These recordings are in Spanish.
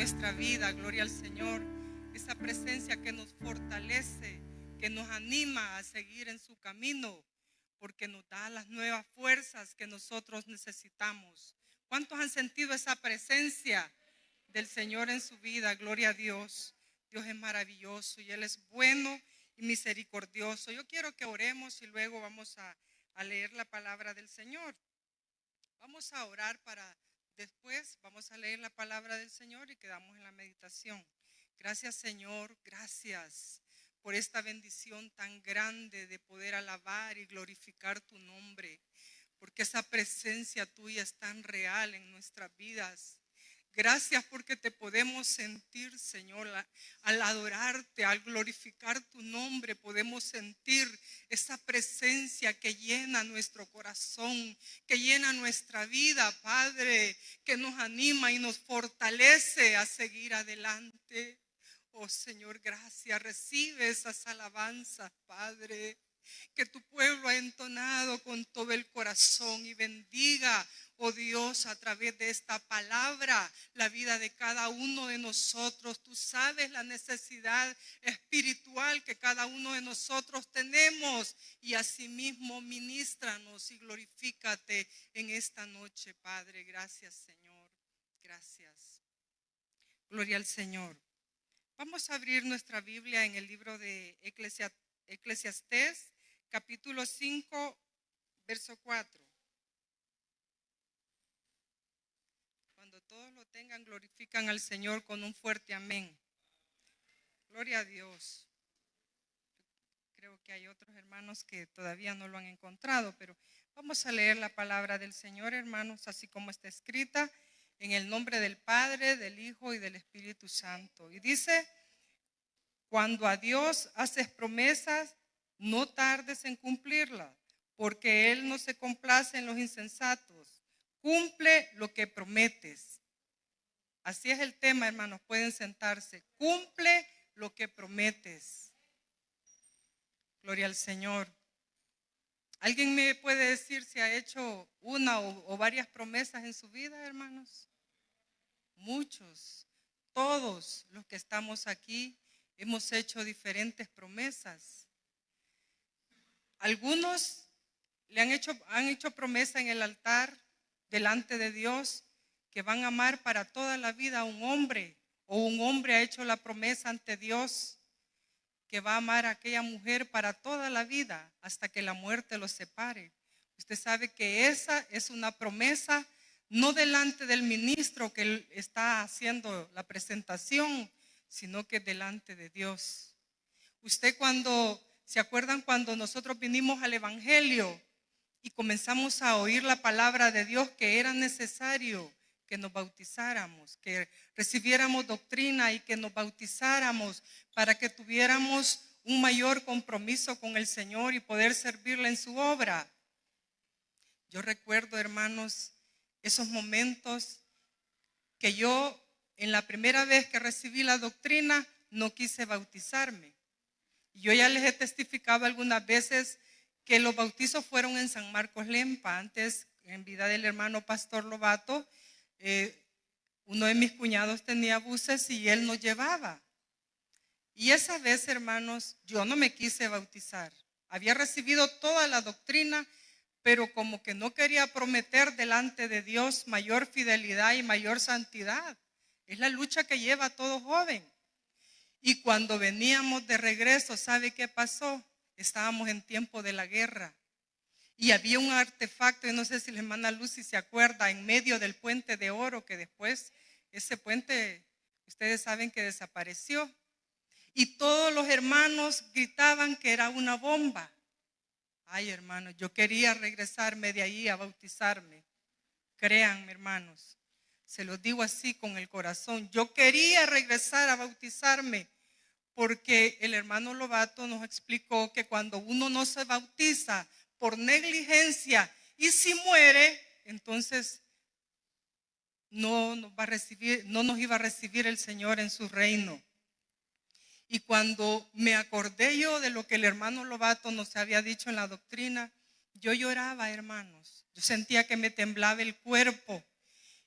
nuestra vida, gloria al Señor. Esa presencia que nos fortalece, que nos anima a seguir en su camino, porque nos da las nuevas fuerzas que nosotros necesitamos. ¿Cuántos han sentido esa presencia del Señor en su vida? Gloria a Dios. Dios es maravilloso y Él es bueno y misericordioso. Yo quiero que oremos y luego vamos a leer la palabra del Señor. Vamos a orar para después, vamos a leer la palabra del Señor y quedamos en la meditación. Gracias, Señor, gracias por esta bendición tan grande de poder alabar y glorificar tu nombre, porque esa presencia tuya es tan real en nuestras vidas. Gracias porque te podemos sentir, Señor, al adorarte, al glorificar tu nombre, podemos sentir esa presencia que llena nuestro corazón, que llena nuestra vida, Padre, que nos anima y nos fortalece a seguir adelante. Oh Señor, gracias, recibe esas alabanzas, Padre, que tu pueblo ha entonado con todo el corazón y bendiga, oh Dios, a través de esta palabra, la vida de cada uno de nosotros. Tú sabes la necesidad espiritual que cada uno de nosotros tenemos y asimismo ministranos y glorifícate en esta noche, Padre. Gracias, Señor. Gracias. Gloria al Señor. Vamos a abrir nuestra Biblia en el libro de Eclesiastés, capítulo 5, verso 4. Cuando todos lo tengan, glorifican al Señor con un fuerte amén. Gloria a Dios. Creo que hay otros hermanos que todavía no lo han encontrado, pero vamos a leer la palabra del Señor, hermanos, así como está escrita, en el nombre del Padre, del Hijo y del Espíritu Santo. Y dice: cuando a Dios haces promesas, no tardes en cumplirlas, porque Él no se complace en los insensatos. Cumple lo que prometes. Así es el tema, hermanos, pueden sentarse. Cumple lo que prometes. Gloria al Señor. ¿Alguien me puede decir si ha hecho una o varias promesas en su vida, hermanos? Muchos, todos los que estamos aquí hemos hecho diferentes promesas. Algunos han hecho promesa en el altar delante de Dios que van a amar para toda la vida a un hombre, o un hombre ha hecho la promesa ante Dios que va a amar a aquella mujer para toda la vida hasta que la muerte los separe. Usted sabe que esa es una promesa no delante del ministro que está haciendo la presentación, sino que delante de Dios. Usted ¿se acuerdan cuando nosotros vinimos al Evangelio y comenzamos a oír la palabra de Dios, que era necesario que nos bautizáramos, que recibiéramos doctrina y que nos bautizáramos para que tuviéramos un mayor compromiso con el Señor y poder servirle en su obra? Yo recuerdo, hermanos, esos momentos que yo, en la primera vez que recibí la doctrina, no quise bautizarme. Yo ya les he testificado algunas veces que los bautizos fueron en San Marcos Lempa. Antes, en vida del hermano Pastor Lobato, uno de mis cuñados tenía buses y él nos llevaba. Y esa vez, hermanos, yo no me quise bautizar. Había recibido toda la doctrina, pero como que no quería prometer delante de Dios mayor fidelidad y mayor santidad. Es la lucha que lleva todo joven. Y cuando veníamos de regreso, ¿sabe qué pasó? Estábamos en tiempo de la guerra. Y había un artefacto, y no sé si la hermana Lucy se acuerda, en medio del puente de oro, que después ese puente, ustedes saben que desapareció. Y todos los hermanos gritaban que era una bomba. Ay, hermanos, yo quería regresarme de ahí a bautizarme. Créanme, hermanos, se los digo así con el corazón. Yo quería regresar a bautizarme porque el hermano Lobato nos explicó que cuando uno no se bautiza por negligencia y si muere, entonces no nos iba a recibir el Señor en su reino. Y cuando me acordé yo de lo que el hermano Lobato nos había dicho en la doctrina, yo lloraba, hermanos. Yo sentía que me temblaba el cuerpo.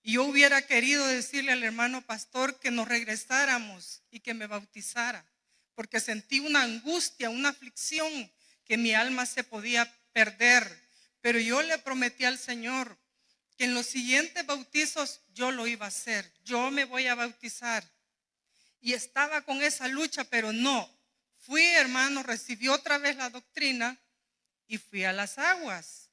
Y yo hubiera querido decirle al hermano pastor que nos regresáramos y que me bautizara, porque sentí una angustia, una aflicción que mi alma se podía perder. Pero yo le prometí al Señor que en los siguientes bautizos yo lo iba a hacer. Yo me voy a bautizar. Y estaba con esa lucha, pero no. Fui, hermano, recibí otra vez la doctrina y fui a las aguas.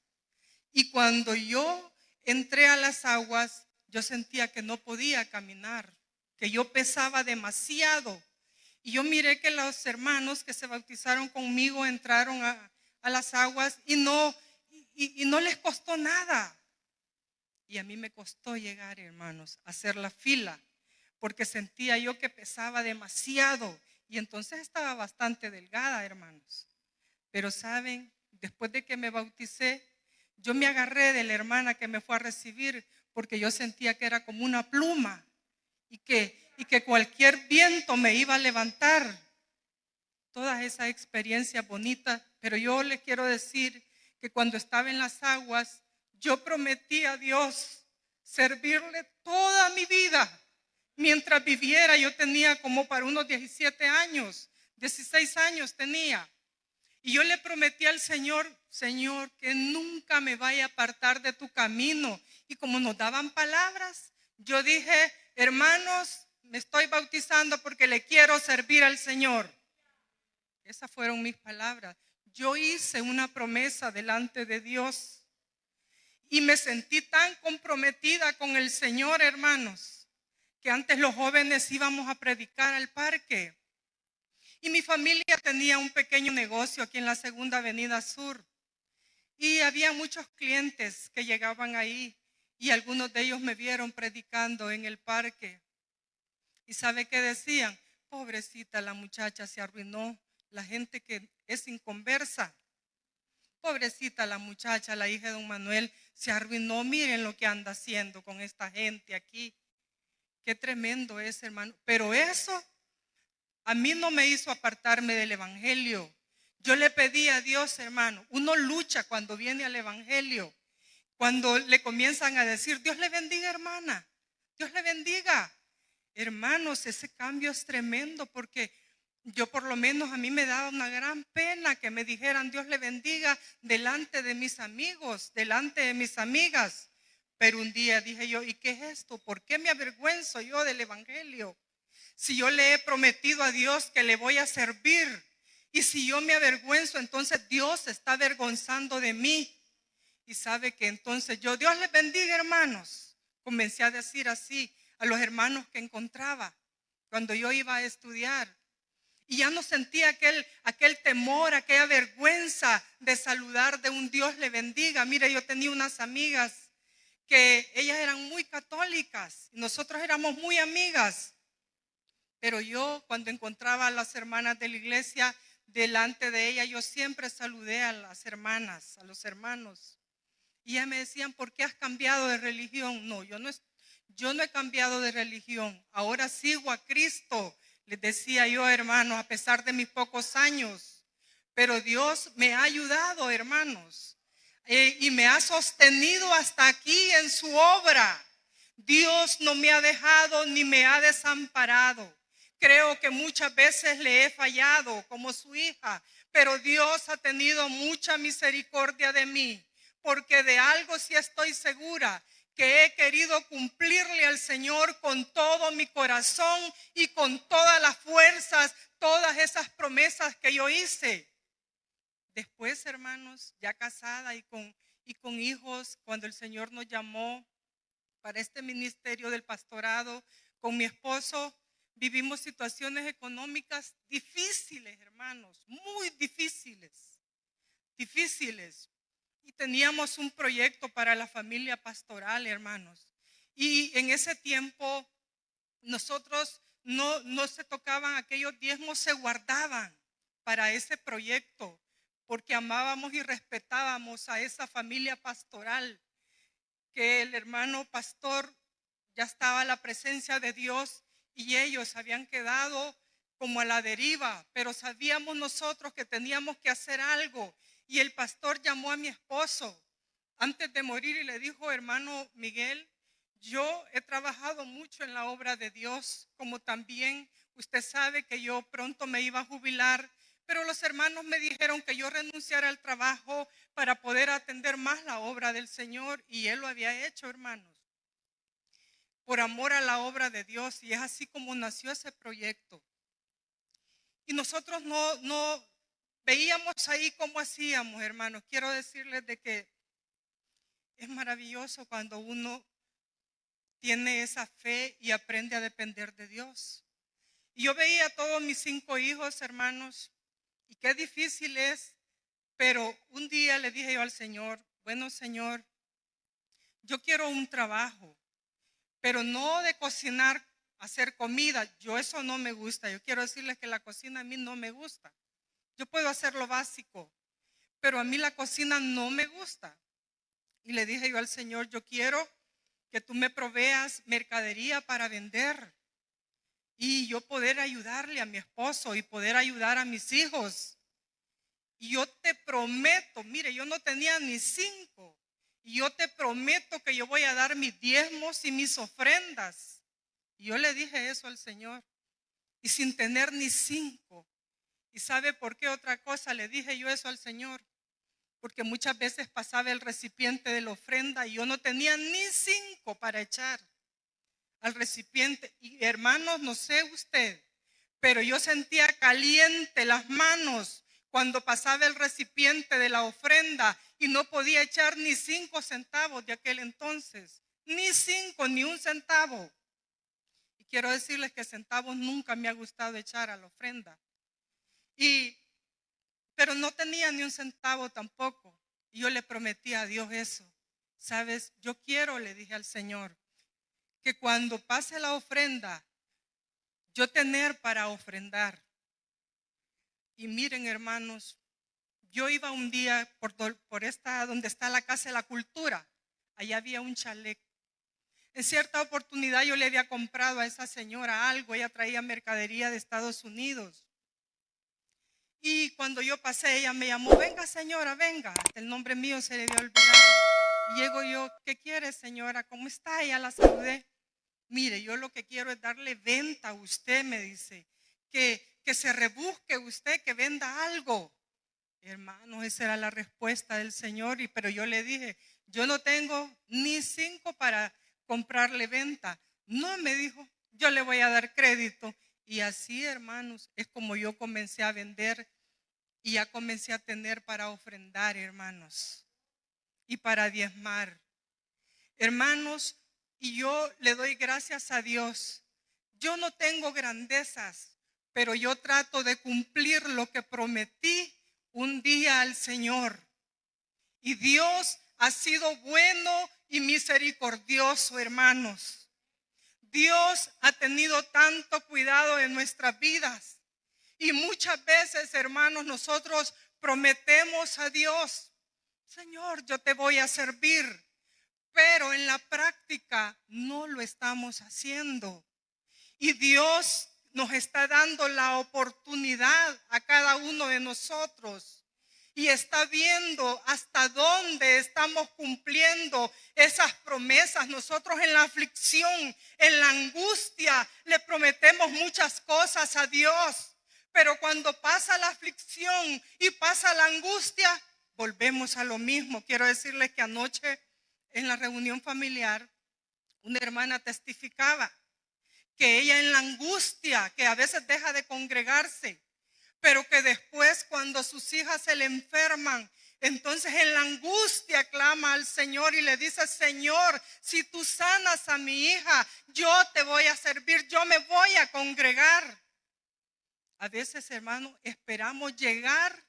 Y cuando yo entré a las aguas, yo sentía que no podía caminar, que yo pesaba demasiado. Y yo miré que los hermanos que se bautizaron conmigo entraron a las aguas y no les costó nada. Y a mí me costó llegar, hermanos, a hacer la fila, porque sentía yo que pesaba demasiado. Y entonces estaba bastante delgada, hermanos. Pero saben, después de que me bauticé, yo me agarré de la hermana que me fue a recibir, porque yo sentía que era como una pluma y que cualquier viento me iba a levantar. Todas esas experiencias bonitas, pero yo les quiero decir que cuando estaba en las aguas, yo prometí a Dios servirle toda mi vida. Mientras viviera, yo tenía como para unos 17 años, 16 años tenía. Y yo le prometí al Señor, Señor, que nunca me vaya a apartar de tu camino. Y como nos daban palabras, yo dije, hermanos, me estoy bautizando porque le quiero servir al Señor. Esas fueron mis palabras. Yo hice una promesa delante de Dios y me sentí tan comprometida con el Señor, hermanos, que antes los jóvenes íbamos a predicar al parque. Y mi familia tenía un pequeño negocio aquí en la Segunda Avenida Sur. Y había muchos clientes que llegaban ahí y algunos de ellos me vieron predicando en el parque. ¿Y sabe qué decían? Pobrecita, la muchacha se arruinó. La gente que es inconversa. Pobrecita la muchacha, la hija de don Manuel, se arruinó. Miren lo que anda haciendo con esta gente aquí. Qué tremendo es, hermano. Pero eso a mí no me hizo apartarme del evangelio. Yo le pedí a Dios, hermano, uno lucha cuando viene al evangelio. Cuando le comienzan a decir, Dios le bendiga, hermana, Dios le bendiga. Hermanos, ese cambio es tremendo porque yo por lo menos a mí me daba una gran pena que me dijeran Dios le bendiga delante de mis amigos, delante de mis amigas. Pero un día dije yo, ¿y qué es esto? ¿Por qué me avergüenzo yo del evangelio? Si yo le he prometido a Dios que le voy a servir, y si yo me avergüenzo, entonces Dios se está avergonzando de mí. Y sabe que entonces yo, Dios les bendiga, hermanos. Comencé a decir así a los hermanos que encontraba cuando yo iba a estudiar. Y ya no sentía aquel temor, aquella vergüenza de saludar de un Dios le bendiga. Mire, yo tenía unas amigas que ellas eran muy católicas y nosotros éramos muy amigas. Pero yo cuando encontraba a las hermanas de la iglesia delante de ella, yo siempre saludé a las hermanas, a los hermanos. Y ellas me decían, ¿por qué has cambiado de religión? No, yo no he cambiado de religión. Ahora sigo a Cristo. Les decía yo, hermanos, a pesar de mis pocos años. Pero Dios me ha ayudado, hermanos. Y me ha sostenido hasta aquí en su obra. Dios no me ha dejado ni me ha desamparado. Creo que muchas veces le he fallado como su hija, pero Dios ha tenido mucha misericordia de mí. Porque de algo sí estoy segura, que he querido cumplirle al Señor con todo mi corazón y con todas las fuerzas, todas esas promesas que yo hice. Después, hermanos, ya casada y con hijos, cuando el Señor nos llamó para este ministerio del pastorado, con mi esposo, vivimos situaciones económicas difíciles, hermanos, muy difíciles. Y teníamos un proyecto para la familia pastoral, hermanos. Y en ese tiempo nosotros no se tocaban aquellos diezmos, se guardaban para ese proyecto, porque amábamos y respetábamos a esa familia pastoral, que el hermano pastor ya estaba a la presencia de Dios y ellos habían quedado como a la deriva, pero sabíamos nosotros que teníamos que hacer algo. Y el pastor llamó a mi esposo antes de morir y le dijo, hermano Miguel, Yo he trabajado mucho en la obra de Dios, como también usted sabe que yo pronto me iba a jubilar, pero los hermanos me dijeron que yo renunciara al trabajo para poder atender más la obra del Señor, y Él lo había hecho, hermanos, por amor a la obra de Dios, y es así como nació ese proyecto. Y nosotros no veíamos ahí cómo hacíamos, hermanos. Quiero decirles de que es maravilloso cuando uno tiene esa fe y aprende a depender de Dios. Y yo veía a todos mis 5 hijos, hermanos, y qué difícil es, pero un día le dije yo al Señor, bueno, Señor, yo quiero un trabajo, pero no de cocinar, hacer comida. Yo eso no me gusta. Yo quiero decirles que la cocina a mí no me gusta. Yo puedo hacer lo básico, pero a mí la cocina no me gusta. Y le dije yo al Señor, yo quiero que tú me proveas mercadería para vender y yo poder ayudarle a mi esposo y poder ayudar a mis hijos. Y yo te prometo, mire, yo no tenía ni 5. Y yo te prometo que yo voy a dar mis diezmos y mis ofrendas. Y yo le dije eso al Señor. Y sin tener ni 5. ¿Y sabe por qué otra cosa le dije yo eso al Señor? Porque muchas veces pasaba el recipiente de la ofrenda y yo no tenía ni 5 para echar al recipiente. Y hermanos, no sé usted, pero yo sentía caliente las manos cuando pasaba el recipiente de la ofrenda y no podía echar ni 5 centavos de aquel entonces. Ni 5, ni un centavo. Y quiero decirles que centavos nunca me ha gustado echar a la ofrenda. Pero no tenía ni un centavo tampoco. Y yo le prometí a Dios eso. Sabes, yo quiero, le dije al Señor, que cuando pase la ofrenda, yo tener para ofrendar. Y miren, hermanos, yo iba un día por esta, donde está la Casa de la Cultura. Allá había un chalet. En cierta oportunidad yo le había comprado a esa señora algo. Ella traía mercadería de Estados Unidos. Y cuando yo pasé, ella me llamó, venga señora, venga. Hasta el nombre mío se le había olvidado. Y llego yo, ¿qué quiere señora? ¿Cómo está? Ella la saludé. Mire, yo lo que quiero es darle venta a usted, me dice. Que se rebusque usted, que venda algo. Hermanos, esa era la respuesta del Señor. Pero yo le dije, yo no tengo ni 5 para comprarle venta. No, me dijo, yo le voy a dar crédito. Y así, hermanos, es como yo comencé a vender y ya comencé a tener para ofrendar, hermanos, y para diezmar. Hermanos, y yo le doy gracias a Dios. Yo no tengo grandezas, pero yo trato de cumplir lo que prometí un día al Señor. Y Dios ha sido bueno y misericordioso, hermanos. Dios ha tenido tanto cuidado en nuestras vidas. Y muchas veces, hermanos, nosotros prometemos a Dios, Señor, yo te voy a servir, pero en la práctica no lo estamos haciendo. Y Dios nos está dando la oportunidad a cada uno de nosotros. Y está viendo hasta dónde estamos cumpliendo esas promesas. Nosotros en la aflicción, en la angustia, le prometemos muchas cosas a Dios. Pero cuando pasa la aflicción y pasa la angustia, volvemos a lo mismo. Quiero decirles que anoche en la reunión familiar, una hermana testificaba que ella en la angustia, que a veces deja de congregarse, pero que después cuando sus hijas se le enferman, entonces en la angustia clama al Señor y le dice, Señor, si tú sanas a mi hija, yo te voy a servir, yo me voy a congregar. A veces, hermano, esperamos llegar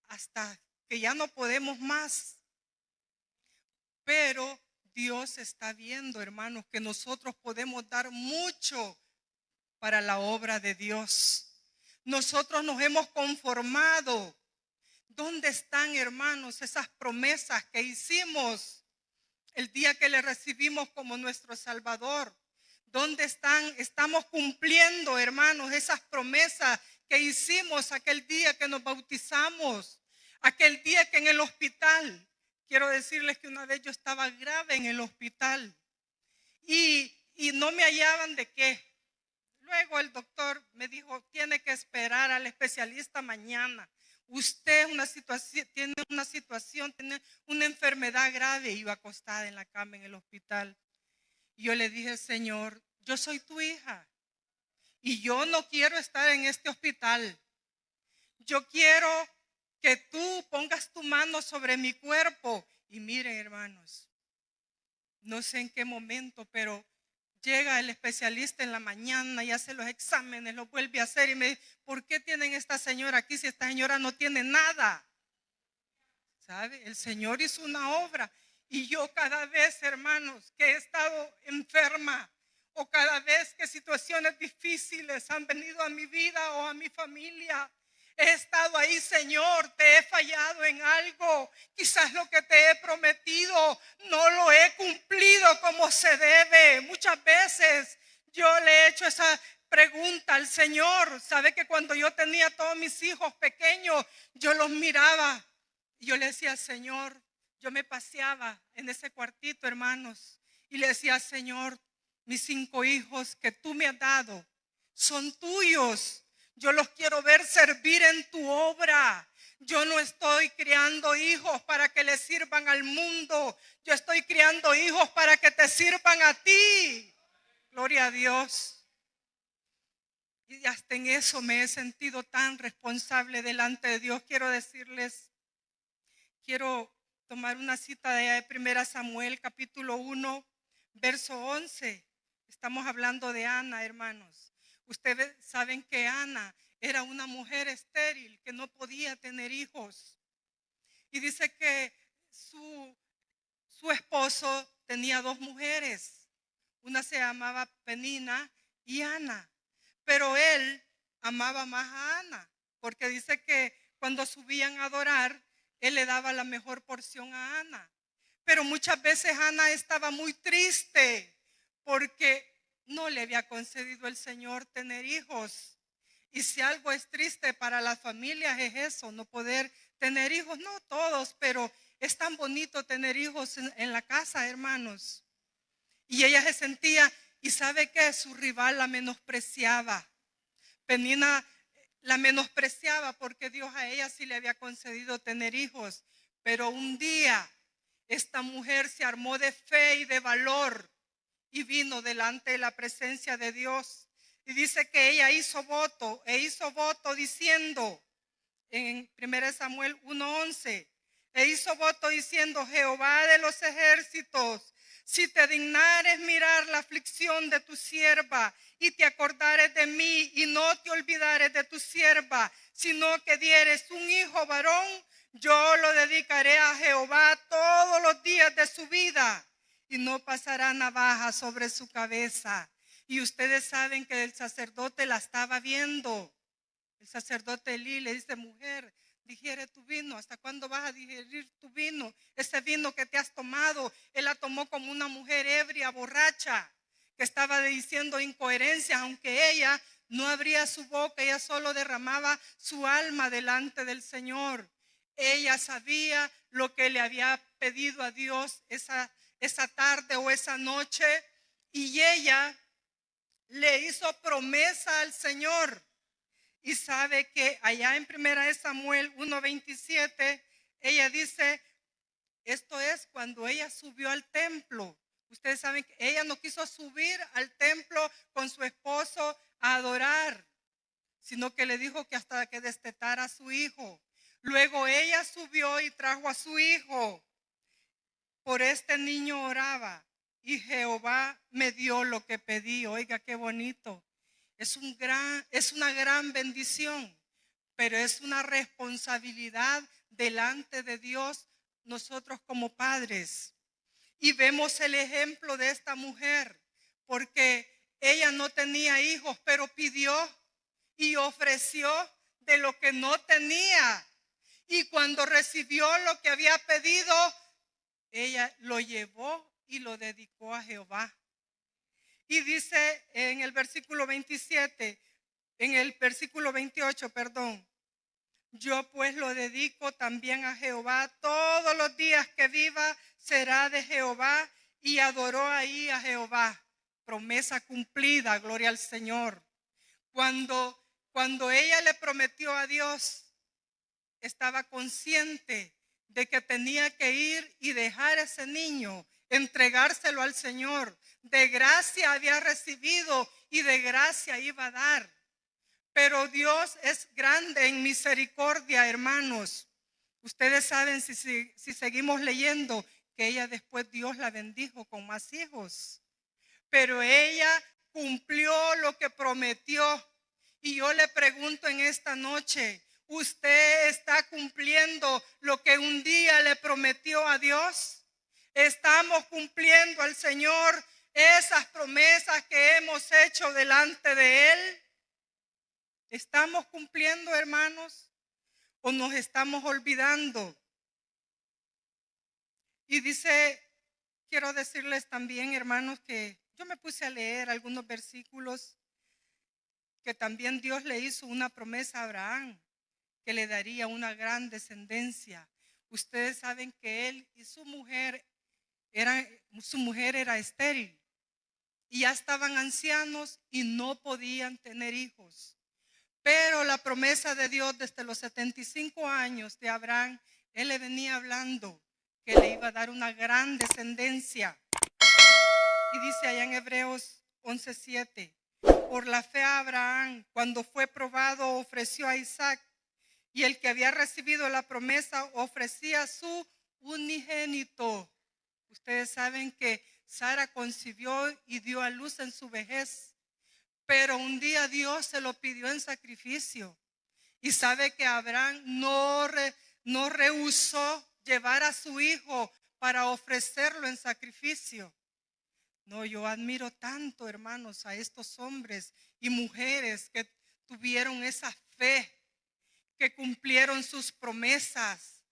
hasta que ya no podemos más. Pero Dios está viendo, hermanos, que nosotros podemos dar mucho para la obra de Dios. Nosotros nos hemos conformado. ¿Dónde están, hermanos, esas promesas que hicimos el día que le recibimos como nuestro Salvador? ¿Dónde están? Estamos cumpliendo, hermanos, esas promesas que hicimos aquel día que nos bautizamos, aquel día que en el hospital. Quiero decirles que una vez yo estaba grave en el hospital y no me hallaban de qué. Luego el doctor me dijo, tiene que esperar al especialista mañana. Usted tiene una enfermedad grave. Iba acostada en la cama en el hospital. Y yo le dije, Señor, yo soy tu hija y yo no quiero estar en este hospital. Yo quiero que tú pongas tu mano sobre mi cuerpo. Y miren, hermanos, no sé en qué momento, pero llega el especialista en la mañana y hace los exámenes, los vuelve a hacer y me dice, ¿por qué tienen esta señora aquí si esta señora no tiene nada? ¿Sabe? El Señor hizo una obra. Y yo cada vez, hermanos, que he estado enferma o cada vez que situaciones difíciles han venido a mi vida o a mi familia, he estado ahí, Señor, te he fallado en algo. Quizás lo que te he prometido no lo he cumplido como se debe. Muchas veces yo le he hecho esa pregunta al Señor. Sabe que cuando yo tenía a todos mis hijos pequeños, yo los miraba y yo le decía, Señor, yo me paseaba en ese cuartito, hermanos, y le decía, Señor, mis 5 hijos que tú me has dado son tuyos. Yo los quiero ver servir en tu obra. Yo no estoy criando hijos para que le sirvan al mundo. Yo estoy criando hijos para que te sirvan a ti. Gloria a Dios. Y hasta en eso me he sentido tan responsable delante de Dios. Quiero tomar una cita de 1 Samuel capítulo 1, verso 11. Estamos hablando de Ana, hermanos. Ustedes saben que Ana era una mujer estéril que no podía tener hijos. Y dice que su esposo tenía 2 mujeres. Una se llamaba Penina y Ana. Pero él amaba más a Ana, porque dice que cuando subían a adorar, él le daba la mejor porción a Ana. Pero muchas veces Ana estaba muy triste porque no le había concedido el Señor tener hijos. Y si algo es triste para las familias es eso, no poder tener hijos. No todos, pero es tan bonito tener hijos en la casa, hermanos. Y ella se sentía, y sabe que su rival la menospreciaba. Penina la menospreciaba porque Dios a ella sí le había concedido tener hijos. Pero un día esta mujer se armó de fe y de valor y vino delante de la presencia de Dios. Y dice que ella hizo voto diciendo en 1 Samuel 1:11, hizo voto diciendo, Jehová de los ejércitos, si te dignares mirar la aflicción de tu sierva y te acordares de mí y no te olvidares de tu sierva, sino que dieres un hijo varón, yo lo dedicaré a Jehová todos los días de su vida y no pasará navaja sobre su cabeza. Y ustedes saben que el sacerdote la estaba viendo. El sacerdote Elí le dice, mujer, digiere tu vino. ¿Hasta cuándo vas a digerir tu vino? Ese vino que te has tomado, él la tomó como una mujer ebria, borracha, que estaba diciendo incoherencias, aunque ella no abría su boca, ella solo derramaba su alma delante del Señor. Ella sabía lo que le había pedido a Dios esa tarde o esa noche, y ella le hizo promesa al Señor. Y sabe que allá en 1 Samuel 1:27, ella dice, esto es cuando ella subió al templo. Ustedes saben que ella no quiso subir al templo con su esposo a adorar, sino que le dijo que hasta que destetara a su hijo. Luego ella subió y trajo a su hijo. Por este niño oraba y Jehová me dio lo que pedí. Oiga, qué bonito. Es una gran bendición, pero es una responsabilidad delante de Dios nosotros como padres. Y vemos el ejemplo de esta mujer, porque ella no tenía hijos, pero pidió y ofreció de lo que no tenía. Y cuando recibió lo que había pedido, ella lo llevó y lo dedicó a Jehová. Y dice en el versículo 28, yo pues lo dedico también a Jehová, todos los días que viva será de Jehová y adoró ahí a Jehová. Promesa cumplida, gloria al Señor. Cuando ella le prometió a Dios, estaba consciente de que tenía que ir y dejar a ese niño, entregárselo al Señor. De gracia había recibido y de gracia iba a dar. Pero Dios es grande en misericordia, hermanos. Ustedes saben, si seguimos leyendo, que ella después Dios la bendijo con más hijos. Pero ella cumplió lo que prometió. Y yo le pregunto en esta noche, ¿usted está cumpliendo lo que un día le prometió a Dios? ¿Estamos cumpliendo al Señor esas promesas que hemos hecho delante de Él? ¿Estamos cumpliendo, hermanos? ¿O nos estamos olvidando? Y dice, quiero decirles también, hermanos, que yo me puse a leer algunos versículos que también Dios le hizo una promesa a Abraham, que le daría una gran descendencia. Ustedes saben que él y su mujer era estéril y ya estaban ancianos y no podían tener hijos. Pero la promesa de Dios desde los 75 años de Abraham, él le venía hablando que le iba a dar una gran descendencia. Y dice allá en Hebreos 11:7, por la fe a Abraham, cuando fue probado, ofreció a Isaac, y el que había recibido la promesa ofrecía a su unigénito. Ustedes saben que Sara concibió y dio a luz en su vejez, pero un día Dios se lo pidió en sacrificio. Y sabe que Abraham no rehusó llevar a su hijo para ofrecerlo en sacrificio. No, yo admiro tanto, hermanos, a estos hombres y mujeres que tuvieron esa fe, que cumplieron sus promesas,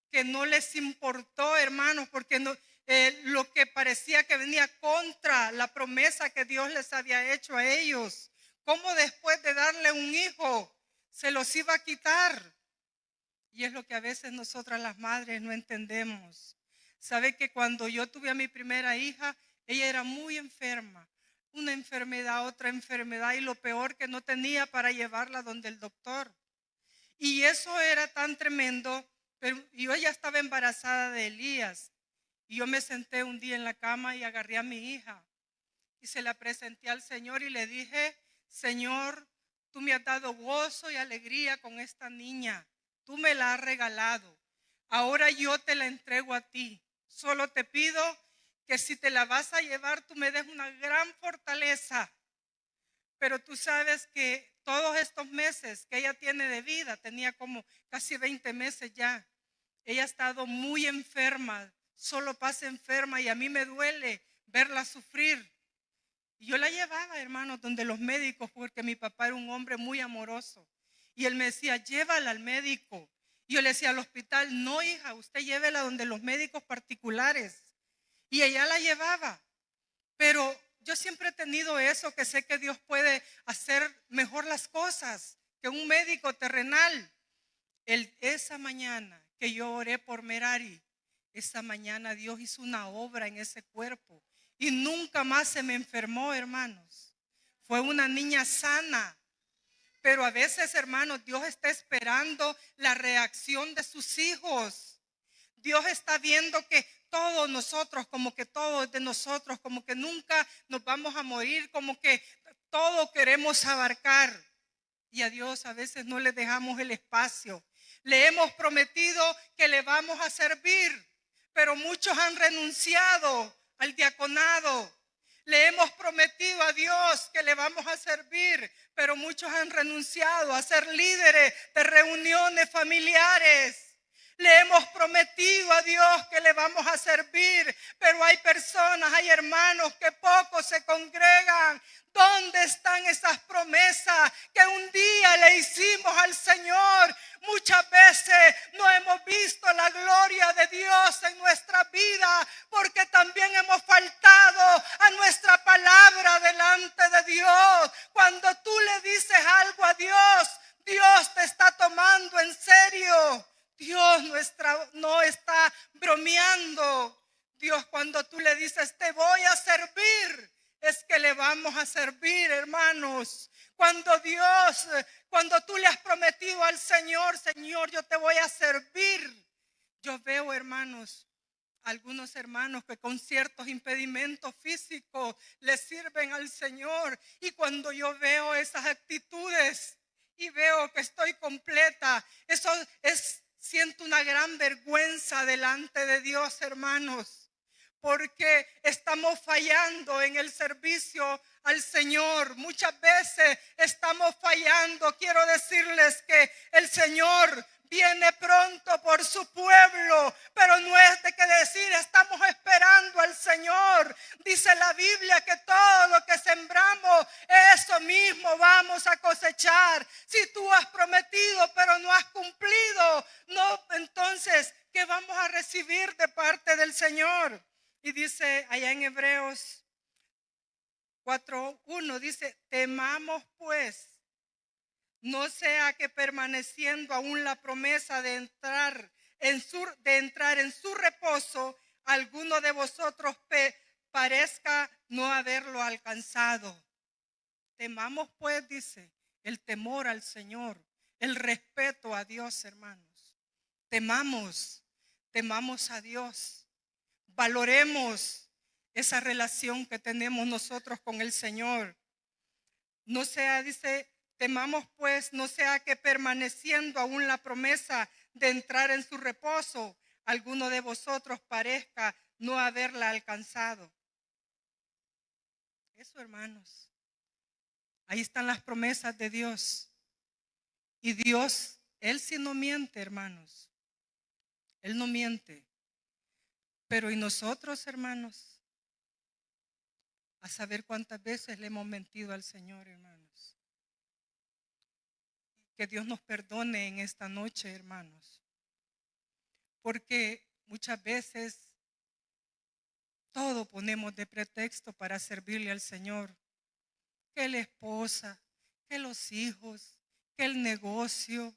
que no les importó, hermanos, porque lo que parecía que venía contra la promesa que Dios les había hecho a ellos, cómo después de darle un hijo se los iba a quitar. Y es lo que a veces nosotras las madres no entendemos. Sabe que cuando yo tuve a mi primera hija, ella era muy enferma, una enfermedad, otra enfermedad, y lo peor que no tenía para llevarla donde el doctor. Y eso era tan tremendo, pero yo ya estaba embarazada de Elías. Y yo me senté un día en la cama y agarré a mi hija y se la presenté al Señor y le dije, Señor, tú me has dado gozo y alegría con esta niña. Tú me la has regalado. Ahora yo te la entrego a ti. Solo te pido que si te la vas a llevar, tú me des una gran fortaleza. Pero tú sabes que todos estos meses que ella tiene de vida, tenía como casi 20 meses ya, ella ha estado muy enferma, solo pasa enferma y a mí me duele verla sufrir. Y yo la llevaba, hermanos, donde los médicos, porque mi papá era un hombre muy amoroso. Y él me decía, llévala al médico. Y yo le decía al hospital, no, hija, usted llévela donde los médicos particulares. Y ella la llevaba. Pero yo siempre he tenido eso, que sé que Dios puede hacer mejor las cosas que un médico terrenal. Esa mañana que yo oré por Merari, esa mañana Dios hizo una obra en ese cuerpo y nunca más se me enfermó, hermanos. Fue una niña sana. Pero a veces, hermanos, Dios está esperando la reacción de sus hijos. Dios está viendo que todos nosotros, como que todos de nosotros, como que nunca nos vamos a morir, como que todo queremos abarcar. Y a Dios a veces no le dejamos el espacio. Le hemos prometido que le vamos a servir, pero muchos han renunciado al diaconado. Le hemos prometido a Dios que le vamos a servir, pero muchos han renunciado a ser líderes de reuniones familiares. Le hemos prometido a Dios que le vamos a servir, pero hay personas, hay hermanos que poco se congregan. ¿Dónde están esas promesas que un día le hicimos al Señor? Muchas veces no hemos visto la gloria de Dios en nuestra vida porque también hemos faltado a nuestra palabra delante de Dios. Cuando tú le dices algo a Dios, Dios te está tomando en serio. Dios no está bromeando. Dios, cuando tú le dices, te voy a servir, es que le vamos a servir, hermanos. Cuando tú le has prometido al Señor, Señor, yo te voy a servir. Yo veo, hermanos, algunos hermanos que con ciertos impedimentos físicos le sirven al Señor. Y cuando yo veo esas actitudes y veo que estoy completa, siento una gran vergüenza delante de Dios, hermanos, porque estamos fallando en el servicio al Señor. Muchas veces estamos fallando. Quiero decirles que el Señor viene pronto por su pueblo, pero no es de que decir estamos esperando al Señor. Dice la Biblia que todo lo que sembramos, eso mismo vamos a cosechar. Si tú has prometido pero no has cumplido, no, entonces, ¿qué vamos a recibir de parte del Señor? Y dice allá en Hebreos 4:1, dice, temamos pues, no sea que permaneciendo aún la promesa de entrar en su reposo, alguno de vosotros parezca no haberlo alcanzado. Temamos pues, dice, el temor al Señor, el respeto a Dios, hermanos. Temamos a Dios. Valoremos esa relación que tenemos nosotros con el Señor. No sea, dice, temamos pues, no sea que permaneciendo aún la promesa de entrar en su reposo, alguno de vosotros parezca no haberla alcanzado. Eso, hermanos. Ahí están las promesas de Dios. Y Dios, Él sí no miente, hermanos. Él no miente. Pero ¿y nosotros, hermanos? A saber cuántas veces le hemos mentido al Señor, hermanos. Que Dios nos perdone en esta noche, hermanos. Porque muchas veces todo ponemos de pretexto para servirle al Señor. Que la esposa, que los hijos, que el negocio.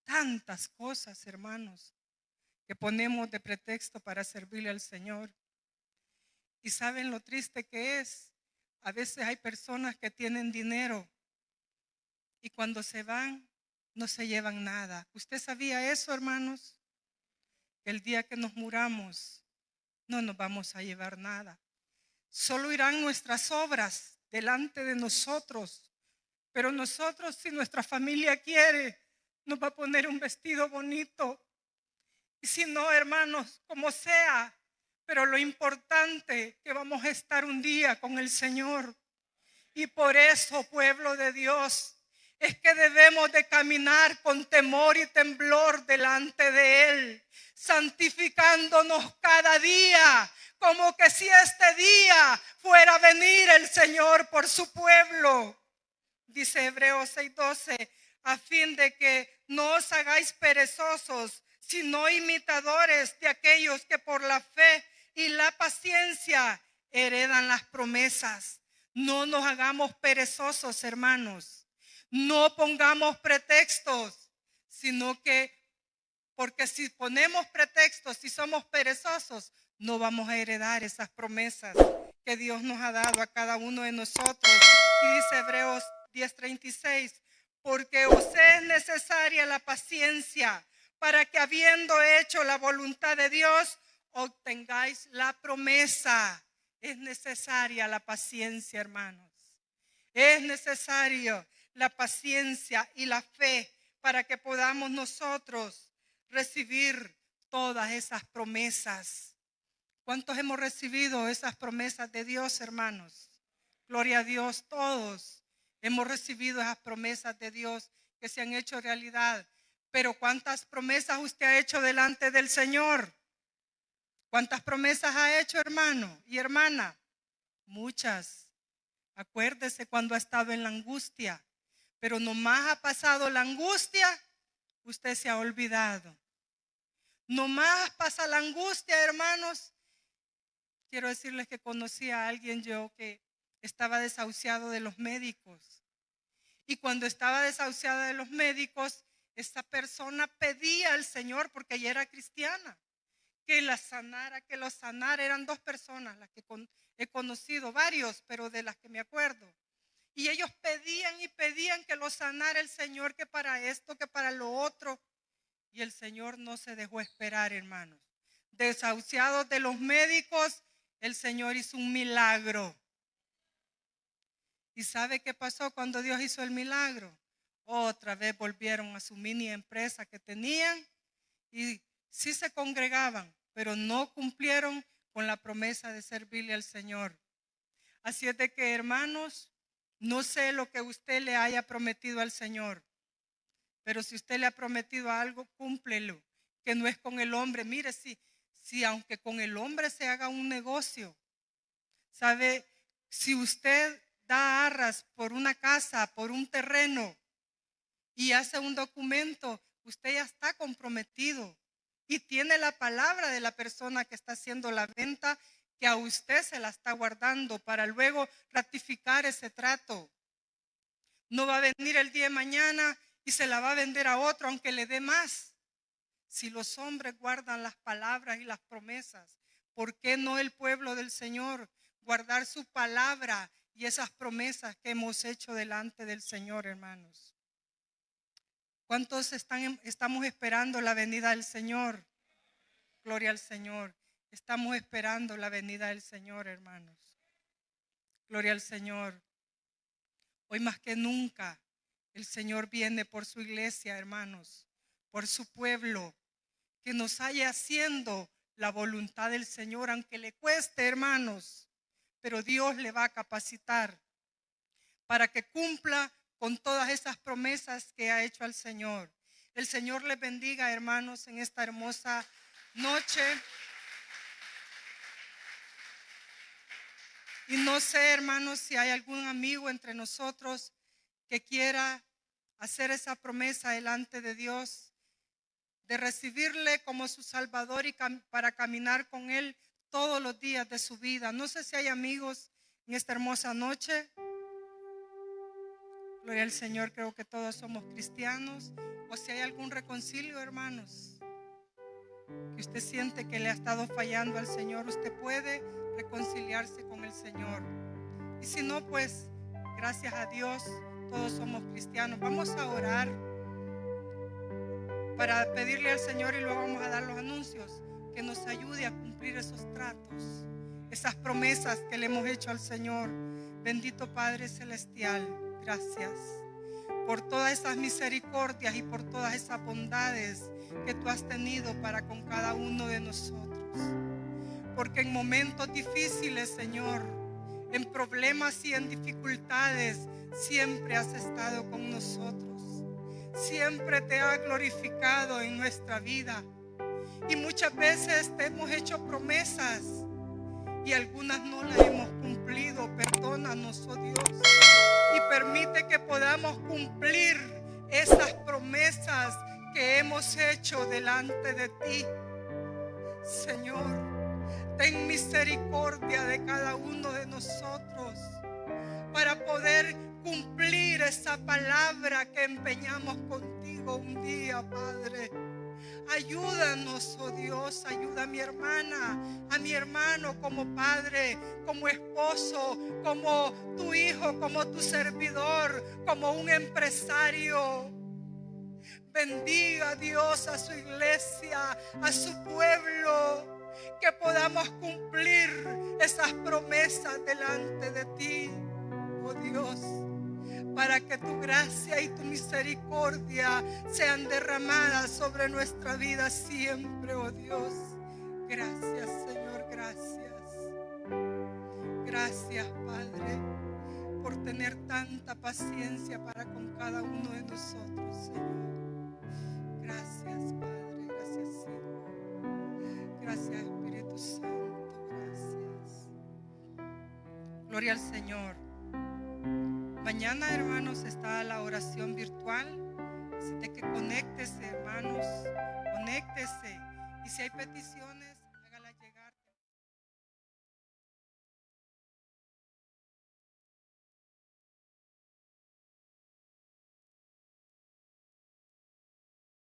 Tantas cosas, hermanos, que ponemos de pretexto para servirle al Señor. Y saben lo triste que es. A veces hay personas que tienen dinero y cuando se van no se llevan nada. ¿Usted sabía eso, hermanos? Que el día que nos muramos no nos vamos a llevar nada. Solo irán nuestras obras delante de nosotros. Pero nosotros, si nuestra familia quiere, nos va a poner un vestido bonito. Y si no, hermanos, como sea, pero lo importante que vamos a estar un día con el Señor. Y por eso, pueblo de Dios, es que debemos de caminar con temor y temblor delante de Él, santificándonos cada día, como que si este día fuera a venir el Señor por su pueblo. Dice Hebreos 6:12, a fin de que no os hagáis perezosos, sino imitadores de aquellos que por la fe y la paciencia heredan las promesas. No nos hagamos perezosos, hermanos. No pongamos pretextos, sino que, porque si ponemos pretextos, si somos perezosos, no vamos a heredar esas promesas que Dios nos ha dado a cada uno de nosotros. Y dice Hebreos 10:36, porque os es necesaria la paciencia para que habiendo hecho la voluntad de Dios, obtengáis la promesa. Es necesaria la paciencia, hermanos. Es necesario la paciencia y la fe para que podamos nosotros recibir todas esas promesas. ¿Cuántos hemos recibido esas promesas de Dios, hermanos? Gloria a Dios, todos hemos recibido esas promesas de Dios que se han hecho realidad. Pero ¿cuántas promesas usted ha hecho delante del Señor? ¿Cuántas promesas ha hecho, hermano y hermana? Muchas. Acuérdese cuando ha estado en la angustia, pero nomás ha pasado la angustia, usted se ha olvidado. Nomás pasa la angustia, hermanos. Quiero decirles que conocí a alguien yo que estaba desahuciado de los médicos. Y cuando estaba desahuciada de los médicos, esta persona pedía al Señor, porque ella era cristiana, que la sanara, que lo sanara. Eran 2 personas las que he conocido, varios, pero de las que me acuerdo. Y ellos pedían y pedían que lo sanara el Señor, que para esto, que para lo otro. Y el Señor no se dejó esperar, hermanos. Desahuciados de los médicos, el Señor hizo un milagro. ¿Y sabe qué pasó cuando Dios hizo el milagro? Otra vez volvieron a su mini empresa que tenían y sí se congregaban, pero no cumplieron con la promesa de servirle al Señor. Así es de que, hermanos, no sé lo que usted le haya prometido al Señor, pero si usted le ha prometido algo, cúmplelo, que no es con el hombre. Mire, si aunque con el hombre se haga un negocio, ¿sabe? Si usted da arras por una casa, por un terreno y hace un documento, usted ya está comprometido y tiene la palabra de la persona que está haciendo la venta, que a usted se la está guardando para luego ratificar ese trato. No va a venir el día de mañana y se la va a vender a otro aunque le dé más. Si los hombres guardan las palabras y las promesas, ¿por qué no el pueblo del Señor guardar su palabra y esas promesas que hemos hecho delante del Señor, hermanos? ¿Cuántos estamos esperando la venida del Señor? Gloria al Señor. Estamos esperando la venida del Señor, hermanos. Gloria al Señor. Hoy más que nunca el Señor viene por su iglesia, hermanos, por su pueblo, que nos haya haciendo la voluntad del Señor, aunque le cueste, hermanos, pero Dios le va a capacitar para que cumpla con todas esas promesas que ha hecho al Señor. El Señor les bendiga, hermanos, en esta hermosa noche. Y no sé, hermanos, si hay algún amigo entre nosotros que quiera hacer esa promesa delante de Dios, de recibirle como su Salvador y para caminar con Él todos los días de su vida. No sé si hay amigos en esta hermosa noche. Gloria al Señor, creo que todos somos cristianos. O si hay algún reconcilio, hermanos, que usted siente que le ha estado fallando al Señor, usted puede reconciliarse con el Señor. Y si no, pues gracias a Dios todos somos cristianos. Vamos a orar para pedirle al Señor y luego vamos a dar los anuncios, que nos ayude a cumplir esos tratos, esas promesas que le hemos hecho al Señor. Bendito Padre Celestial, gracias por todas esas misericordias y por todas esas bondades que tú has tenido para con cada uno de nosotros. Porque en momentos difíciles, Señor, en problemas y en dificultades, siempre has estado con nosotros. Siempre te has glorificado en nuestra vida. Y muchas veces te hemos hecho promesas y algunas no las hemos cumplido. Perdónanos, oh Dios, y permite que podamos cumplir esas promesas que hemos hecho delante de ti. Señor, ten misericordia de cada uno de nosotros para poder cumplir esa palabra que empeñamos contigo un día, Padre. Ayúdanos, oh Dios, ayuda a mi hermana, a mi hermano como padre, como esposo, como tu hijo, como tu servidor, como un empresario. Bendiga, Dios, a su iglesia, a su pueblo, que podamos cumplir esas promesas delante de ti, oh Dios, para que tu gracia y tu misericordia sean derramadas sobre nuestra vida siempre, oh Dios. Gracias, Señor, gracias. Gracias, Padre, por tener tanta paciencia para con cada uno de nosotros, Señor. Gracias, Padre, gracias, Hijo. Gracias, Espíritu Santo, gracias. Gloria al Señor. Mañana, hermanos, está la oración virtual. Así de que conéctese, hermanos, conéctese. Y si hay peticiones,